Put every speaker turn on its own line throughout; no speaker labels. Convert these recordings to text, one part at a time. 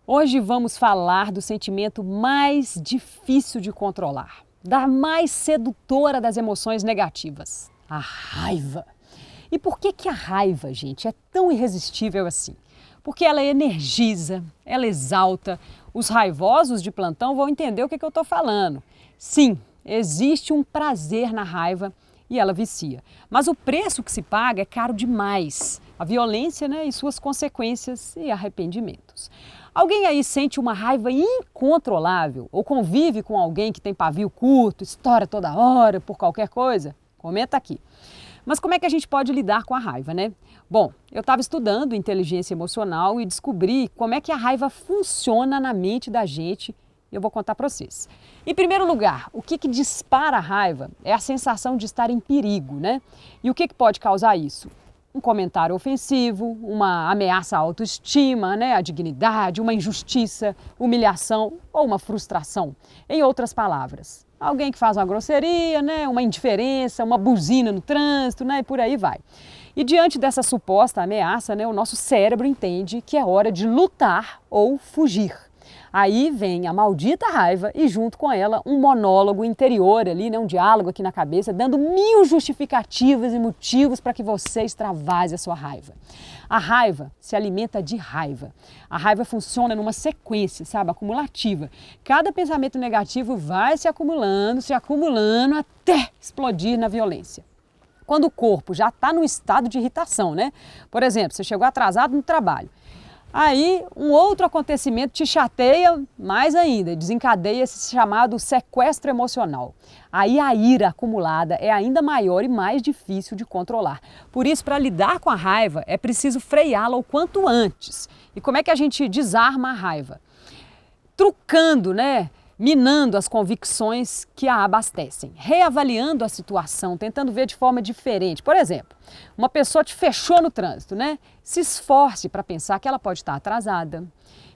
Hoje vamos falar do sentimento mais difícil de controlar, da mais sedutora das emoções negativas, a raiva. E por que a raiva, gente, é tão irresistível assim? Porque ela energiza, ela exalta. Os raivosos de plantão vão entender o que eu estou falando. Sim, existe um prazer na raiva e ela vicia. Mas o preço que se paga é caro demais. A violência, e suas consequências e arrependimentos. Alguém aí sente uma raiva incontrolável ou convive com alguém que tem pavio curto, estoura toda hora por qualquer coisa? Comenta aqui. Mas como é que a gente pode lidar com a raiva, né? Bom, eu estava estudando inteligência emocional e descobri como é que a raiva funciona na mente da gente e eu vou contar para vocês. Em primeiro lugar, o que dispara a raiva é a sensação de estar em perigo, né? E o que pode causar isso? Um comentário ofensivo, uma ameaça à autoestima, à dignidade, uma injustiça, humilhação ou uma frustração. Em outras palavras, alguém que faz uma grosseria, uma indiferença, uma buzina no trânsito, e por aí vai. E diante dessa suposta ameaça, o nosso cérebro entende que é hora de lutar ou fugir. Aí vem a maldita raiva e junto com ela um monólogo interior ali, um diálogo aqui na cabeça, dando 1000 justificativas e motivos para que você extravase a sua raiva. A raiva se alimenta de raiva. A raiva funciona numa sequência, acumulativa. Cada pensamento negativo vai se acumulando até explodir na violência. Quando o corpo já está no estado de irritação, Por exemplo, você chegou atrasado no trabalho. Aí um outro acontecimento te chateia mais ainda, desencadeia esse chamado sequestro emocional. Aí a ira acumulada é ainda maior e mais difícil de controlar. Por isso, para lidar com a raiva, é preciso freá-la o quanto antes. E como é que a gente desarma a raiva? Trucando, minando as convicções que a abastecem, reavaliando a situação, tentando ver de forma diferente. Por exemplo, uma pessoa te fechou no trânsito, Se esforce para pensar que ela pode estar atrasada,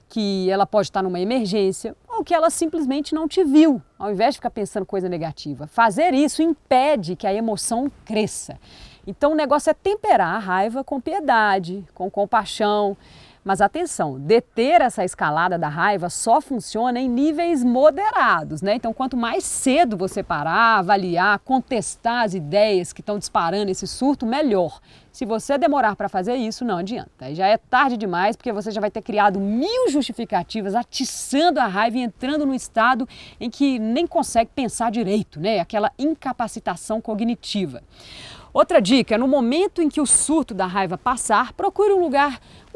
que ela pode estar numa emergência ou que ela simplesmente não te viu, ao invés de ficar pensando coisa negativa. Fazer isso impede que a emoção cresça. Então o negócio é temperar a raiva com piedade, com compaixão. Mas atenção, deter essa escalada da raiva só funciona em níveis moderados, Então quanto mais cedo você parar, avaliar, contestar as ideias que estão disparando esse surto, melhor. Se você demorar para fazer isso, não adianta. Aí já é tarde demais porque você já vai ter criado 1000 justificativas, atiçando a raiva e entrando num estado em que nem consegue pensar direito, Aquela incapacitação cognitiva. Outra dica, no momento em que o surto da raiva passar, procure um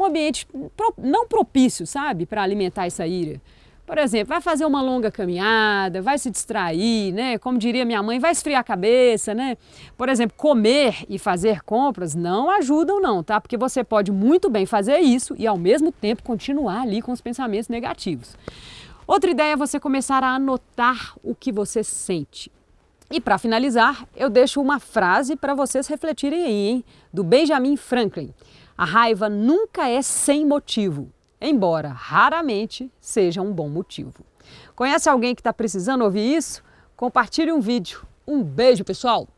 ambiente não propício, para alimentar essa ira. Por exemplo, vai fazer uma longa caminhada, vai se distrair, Como diria minha mãe, vai esfriar a cabeça, Por exemplo, comer e fazer compras não ajudam não, tá? Porque você pode muito bem fazer isso e ao mesmo tempo continuar ali com os pensamentos negativos. Outra ideia é você começar a anotar o que você sente. E para finalizar, eu deixo uma frase para vocês refletirem aí, do Benjamin Franklin. A raiva nunca é sem motivo, embora raramente seja um bom motivo. Conhece alguém que está precisando ouvir isso? Compartilhe um vídeo. Um beijo, pessoal!